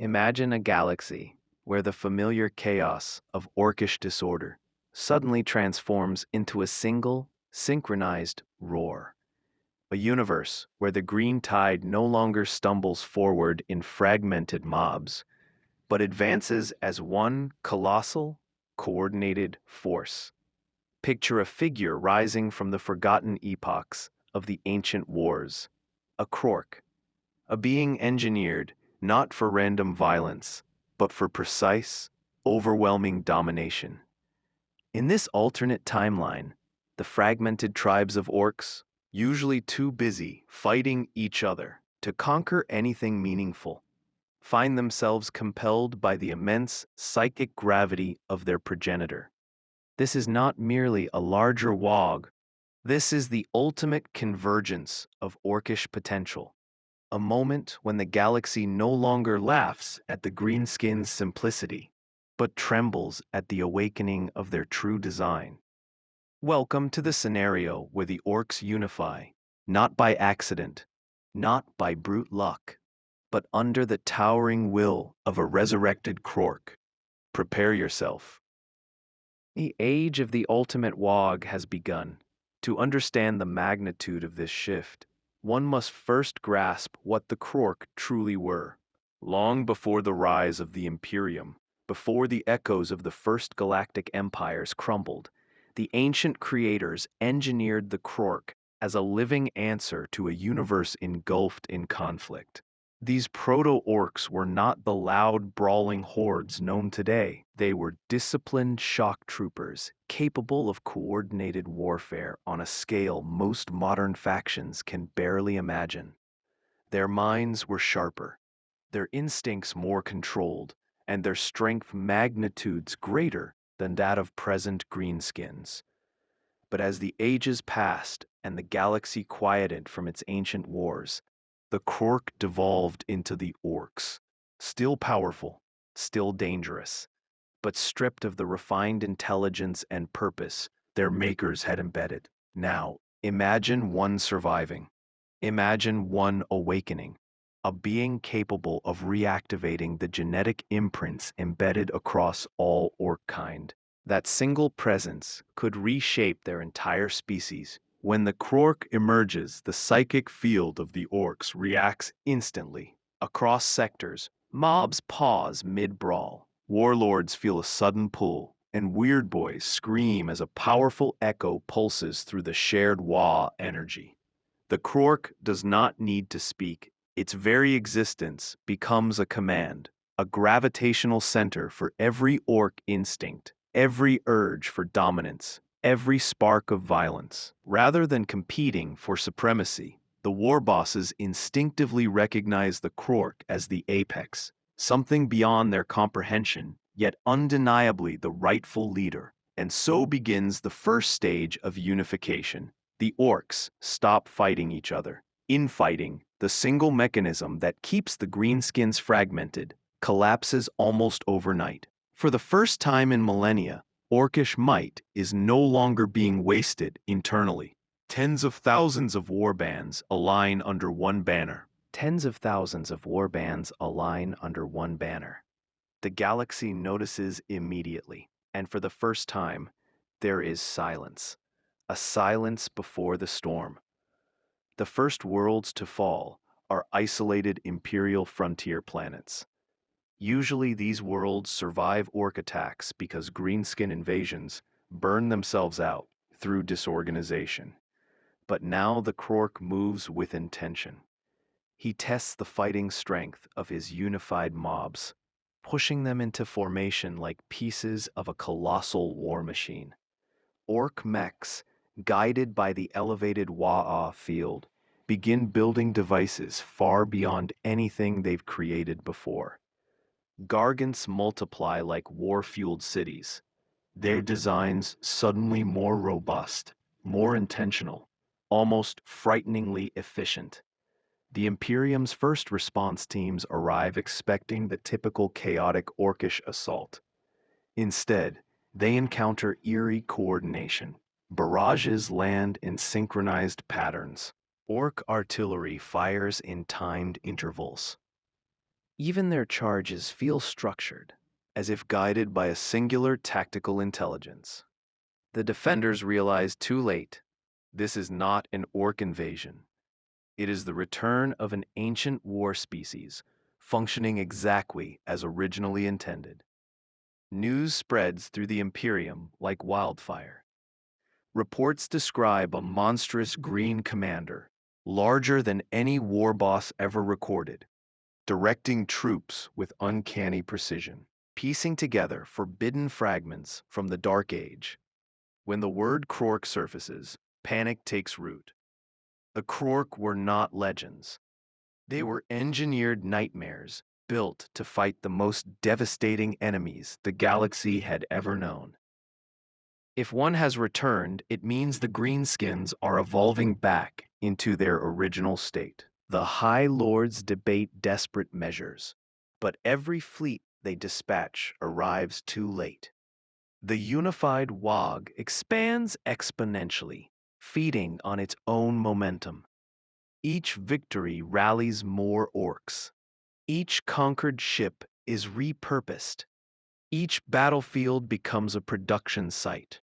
Imagine a galaxy where the familiar chaos of orcish disorder suddenly transforms into a single, synchronized roar. A universe where the green tide no longer stumbles forward in fragmented mobs, but advances as one colossal, coordinated force. Picture a figure rising from the forgotten epochs of the ancient wars, a Krork, a being engineered not for random violence, but for precise, overwhelming domination. In this alternate timeline, the fragmented tribes of orcs, usually too busy fighting each other to conquer anything meaningful, find themselves compelled by the immense psychic gravity of their progenitor. This is not merely a larger Waaagh, this is the ultimate convergence of orcish potential. A moment when the galaxy no longer laughs at the greenskin's simplicity, but trembles at the awakening of their true design. Welcome to the scenario where the orcs unify, not by accident, not by brute luck, but under the towering will of a resurrected Krork. Prepare yourself. The age of the ultimate Waaagh has begun. To understand the magnitude of this shift, one must first grasp what the Krork truly were. Long before the rise of the Imperium, before the echoes of the first galactic empires crumbled, the ancient creators engineered the Krork as a living answer to a universe engulfed in conflict. These proto-orcs were not the loud, brawling hordes known today. They were disciplined shock troopers, capable of coordinated warfare on a scale most modern factions can barely imagine. Their minds were sharper, their instincts more controlled, and their strength magnitudes greater than that of present greenskins. But as the ages passed and the galaxy quieted from its ancient wars, the Krork devolved into the Orks, still powerful, still dangerous, but stripped of the refined intelligence and purpose their makers had embedded. Now, imagine one surviving. Imagine one awakening, a being capable of reactivating the genetic imprints embedded across all Ork-kind. That single presence could reshape their entire species. When the Krork emerges, the psychic field of the orcs reacts instantly. Across sectors, mobs pause mid-brawl. Warlords feel a sudden pull, and weird boys scream as a powerful echo pulses through the shared Waaagh energy. The Krork does not need to speak. Its very existence becomes a command, a gravitational center for every orc instinct, every urge for dominance, every spark of violence. Rather than competing for supremacy, the war bosses instinctively recognize the Krork as the apex, something beyond their comprehension, yet undeniably the rightful leader. And so begins the first stage of unification. The orcs stop fighting each other. Infighting, the single mechanism that keeps the greenskins fragmented, collapses almost overnight. For the first time in millennia, orcish might is no longer being wasted internally. Tens of thousands of warbands align under one banner. Tens of thousands of warbands align under one banner. The galaxy notices immediately, and for the first time, there is silence. A silence before the storm. The first worlds to fall are isolated Imperial frontier planets. Usually these worlds survive orc attacks because greenskin invasions burn themselves out through disorganization. But now the Krork moves with intention. He tests the fighting strength of his unified mobs, pushing them into formation like pieces of a colossal war machine. Orc mechs, guided by the elevated Waaagh field, begin building devices far beyond anything they've created before. Gargants multiply like war-fueled cities, their designs suddenly more robust, more intentional, almost frighteningly efficient. The Imperium's first response teams arrive expecting the typical chaotic orcish assault. Instead, they encounter eerie coordination. Barrages land in synchronized patterns. Orc artillery fires in timed intervals. Even their charges feel structured, as if guided by a singular tactical intelligence. The defenders realize too late, this is not an orc invasion. It is the return of an ancient war species, functioning exactly as originally intended. News spreads through the Imperium like wildfire. Reports describe a monstrous green commander, larger than any war boss ever recorded, directing troops with uncanny precision, piecing together forbidden fragments from the Dark Age. When the word Krork surfaces, panic takes root. The Krork were not legends. They were engineered nightmares built to fight the most devastating enemies the galaxy had ever known. If one has returned, it means the greenskins are evolving back into their original state. The High Lords debate desperate measures, but every fleet they dispatch arrives too late. The unified Waaagh expands exponentially, feeding on its own momentum. Each victory rallies more orcs. Each conquered ship is repurposed. Each battlefield becomes a production site.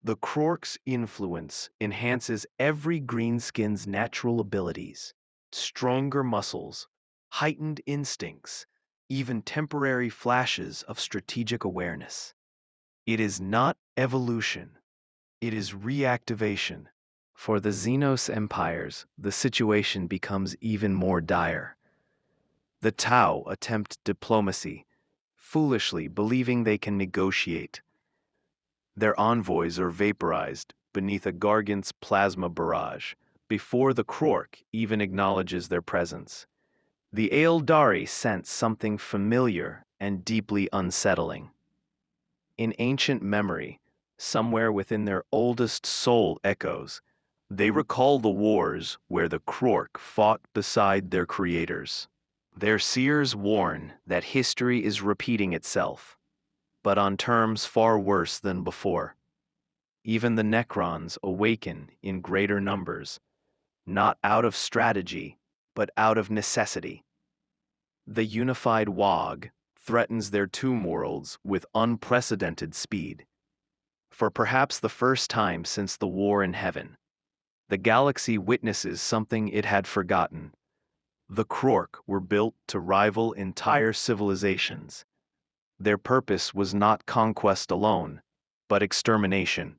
The Krork's influence enhances every greenskin's natural abilities, stronger muscles, heightened instincts, even temporary flashes of strategic awareness. It is not evolution, it is reactivation. For the Xenos empires, the situation becomes even more dire. The Tau attempt diplomacy, foolishly believing they can negotiate. Their envoys are vaporized beneath a Gargant's plasma barrage before the Krork even acknowledges their presence. The Aeldari sense something familiar and deeply unsettling. In ancient memory, somewhere within their oldest soul echoes, they recall the wars where the Krork fought beside their creators. Their seers warn that history is repeating itself, but on terms far worse than before. Even the Necrons awaken in greater numbers, not out of strategy, but out of necessity. The unified Waaagh threatens their tomb worlds with unprecedented speed. For perhaps the first time since the War in Heaven, the galaxy witnesses something it had forgotten. The Krork were built to rival entire civilizations. Their purpose was not conquest alone, but extermination.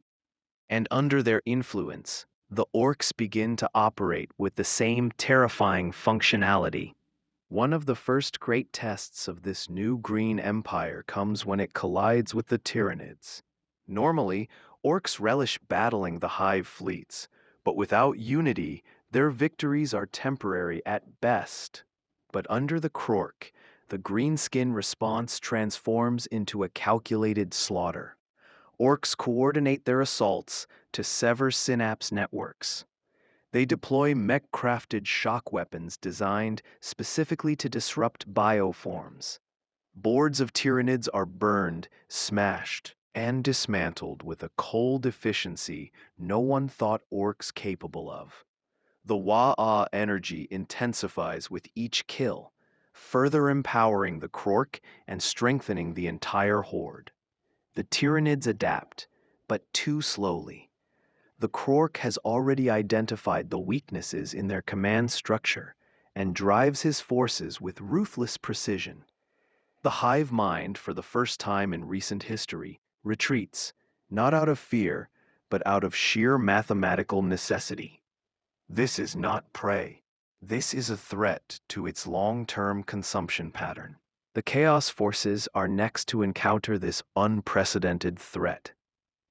And under their influence, the Orks begin to operate with the same terrifying functionality. One of the first great tests of this new green empire comes when it collides with the Tyranids. Normally, Orks relish battling the Hive fleets, but without unity, their victories are temporary at best. But under the Krork, the greenskin response transforms into a calculated slaughter. Orks coordinate their assaults to sever synapse networks. They deploy mech-crafted shock weapons designed specifically to disrupt bioforms. Boards of Tyranids are burned, smashed, and dismantled with a cold efficiency no one thought Orks capable of. The Waaagh energy intensifies with each kill, further empowering the Krork and strengthening the entire horde. The Tyranids adapt, but too slowly. The Krork has already identified the weaknesses in their command structure and drives his forces with ruthless precision. The hive mind, for the first time in recent history, retreats, not out of fear, but out of sheer mathematical necessity. This is not prey. This is a threat to its long-term consumption pattern. The Chaos Forces are next to encounter this unprecedented threat.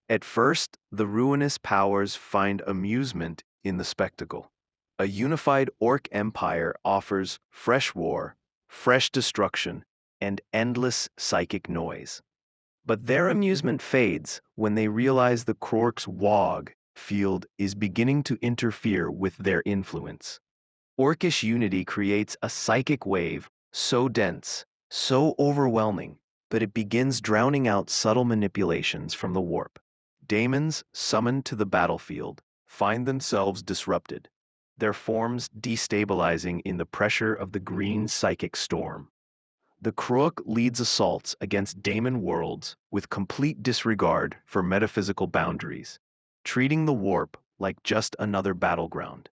At first, the ruinous powers find amusement in the spectacle. A unified Ork empire offers fresh war, fresh destruction, and endless psychic noise. But their amusement fades when they realize the Krork's Waaagh field is beginning to interfere with their influence. Orkish unity creates a psychic wave so dense, so overwhelming, but it begins drowning out subtle manipulations from the warp. Daemons, summoned to the battlefield, find themselves disrupted, their forms destabilizing in the pressure of the green psychic storm. The Krork leads assaults against daemon worlds with complete disregard for metaphysical boundaries, treating the warp like just another battleground.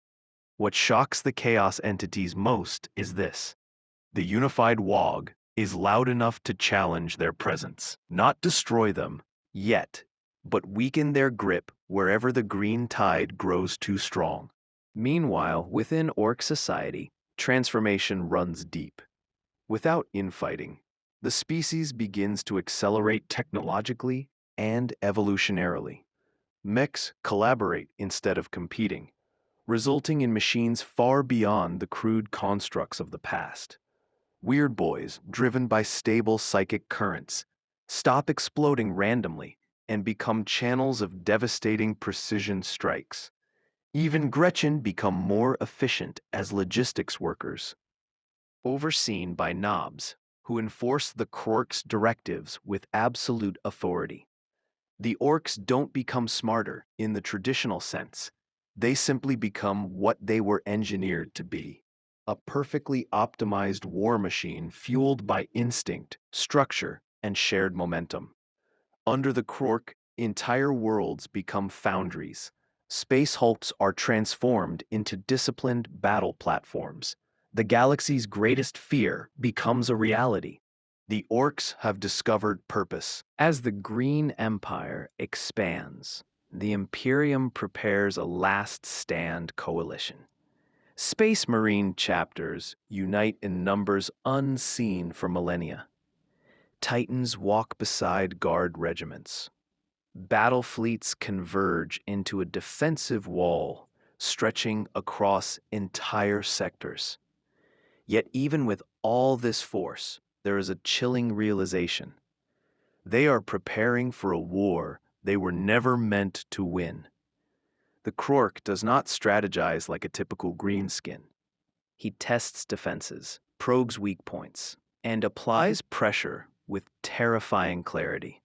What shocks the Chaos entities most is this: the unified Waaagh is loud enough to challenge their presence, not destroy them, yet, but weaken their grip wherever the green tide grows too strong. Meanwhile, within Orc society, transformation runs deep. Without infighting, the species begins to accelerate technologically and evolutionarily. Mechs collaborate instead of competing, resulting in machines far beyond the crude constructs of the past. Weird boys, driven by stable psychic currents, stop exploding randomly and become channels of devastating precision strikes. Even Gretchen become more efficient as logistics workers, overseen by knobs who enforce the Krork's directives with absolute authority. The Orks don't become smarter in the traditional sense. They simply become what they were engineered to be: a perfectly optimized war machine fueled by instinct, structure, and shared momentum. Under the Krork, entire worlds become foundries. Space hulks are transformed into disciplined battle platforms. The galaxy's greatest fear becomes a reality. The Orks have discovered purpose. As the Green Empire expands, the Imperium prepares a last-stand coalition. Space Marine chapters unite in numbers unseen for millennia. Titans walk beside guard regiments. Battle fleets converge into a defensive wall stretching across entire sectors. Yet even with all this force, there is a chilling realization. They are preparing for a war they were never meant to win. The Krork does not strategize like a typical greenskin. He tests defenses, probes weak points, and applies pressure with terrifying clarity.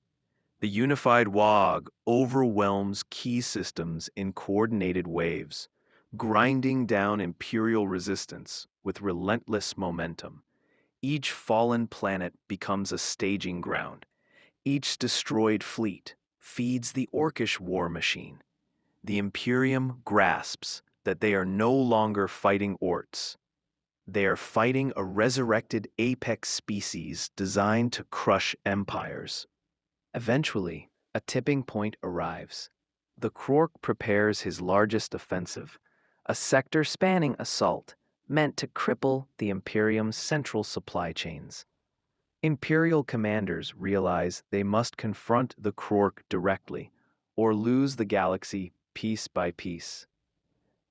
The unified Waaagh overwhelms key systems in coordinated waves, grinding down Imperial resistance with relentless momentum. Each fallen planet becomes a staging ground. Each destroyed fleet feeds the Orkish war machine. The Imperium grasps that they are no longer fighting Orks. They are fighting a resurrected apex species designed to crush empires. Eventually, a tipping point arrives. The Krork prepares his largest offensive, a sector-spanning assault meant to cripple the Imperium's central supply chains. Imperial commanders realize they must confront the Krork directly, or lose the galaxy piece by piece.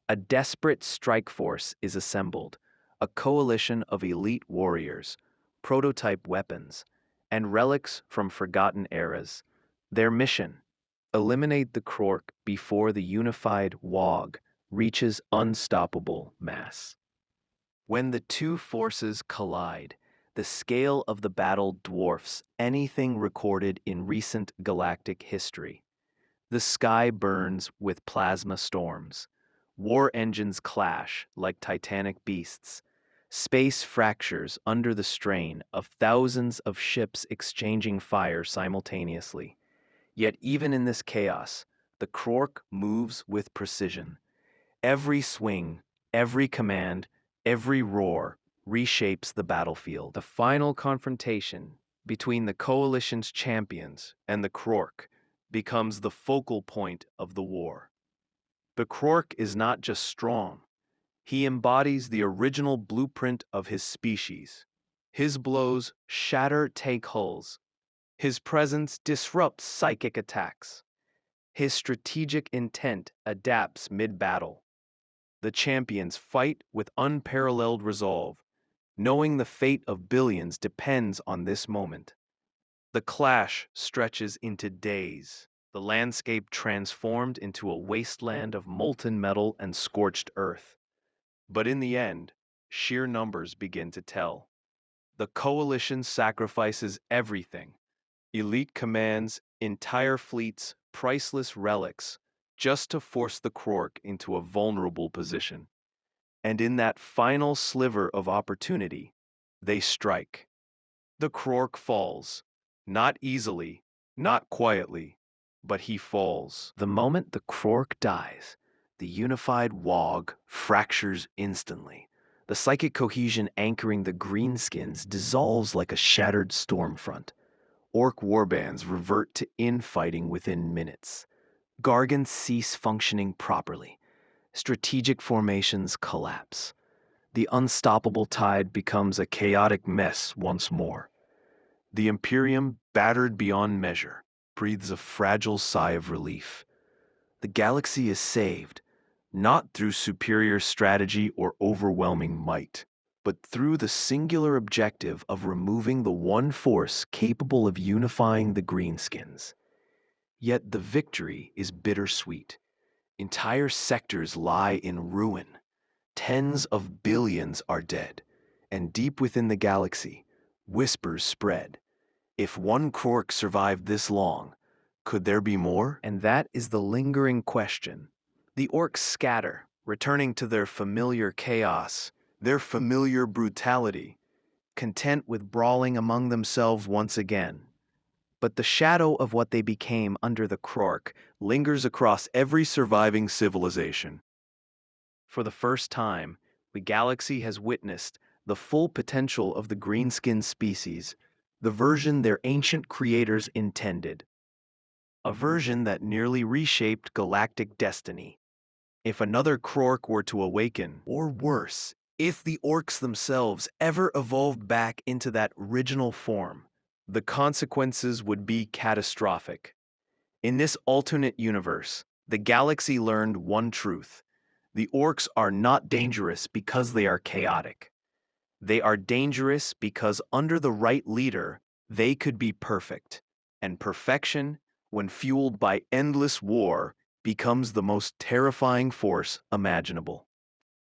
A desperate strike force is assembled, a coalition of elite warriors, prototype weapons, and relics from forgotten eras. Their mission: eliminate the Krork before the unified Waaagh reaches unstoppable mass. When the two forces collide, the scale of the battle dwarfs anything recorded in recent galactic history. The sky burns with plasma storms. War engines clash like titanic beasts. Space fractures under the strain of thousands of ships exchanging fire simultaneously. Yet even in this chaos, the Krork moves with precision. Every swing, every command, every roar reshapes the battlefield. The final confrontation between the Coalition's champions and the Krork becomes the focal point of the war. The Krork is not just strong. He embodies the original blueprint of his species. His blows shatter tank hulls. His presence disrupts psychic attacks. His strategic intent adapts mid-battle. The champions fight with unparalleled resolve, knowing the fate of billions depends on this moment. The clash stretches into days, the landscape transformed into a wasteland of molten metal and scorched earth. But in the end, sheer numbers begin to tell. The coalition sacrifices everything: elite commands, entire fleets, priceless relics, just to force the Krork into a vulnerable position. And in that final sliver of opportunity, they strike. The Krork falls. Not easily, not quietly, but he falls. The moment the Krork dies, the unified Waaagh fractures instantly. The psychic cohesion anchoring the greenskins dissolves like a shattered storm front. Ork warbands revert to infighting within minutes. Gargants cease functioning properly. Strategic formations collapse. The unstoppable tide becomes a chaotic mess once more. The Imperium, battered beyond measure, breathes a fragile sigh of relief. The galaxy is saved, not through superior strategy or overwhelming might, but through the singular objective of removing the one force capable of unifying the greenskins. Yet the victory is bittersweet. Entire sectors lie in ruin. Tens of billions are dead, and deep within the galaxy, whispers spread. If one Krork survived this long, could there be more? And that is the lingering question. The Orks scatter, returning to their familiar chaos, their familiar brutality, content with brawling among themselves once again. But the shadow of what they became under the Krork lingers across every surviving civilization. For the first time, the galaxy has witnessed the full potential of the greenskin species, the version their ancient creators intended. A version that nearly reshaped galactic destiny. If another Krork were to awaken, or worse, if the Orks themselves ever evolved back into that original form, the consequences would be catastrophic. In this alternate universe, the galaxy learned one truth. The Orks are not dangerous because they are chaotic. They are dangerous because under the right leader, they could be perfect. And perfection, when fueled by endless war, becomes the most terrifying force imaginable.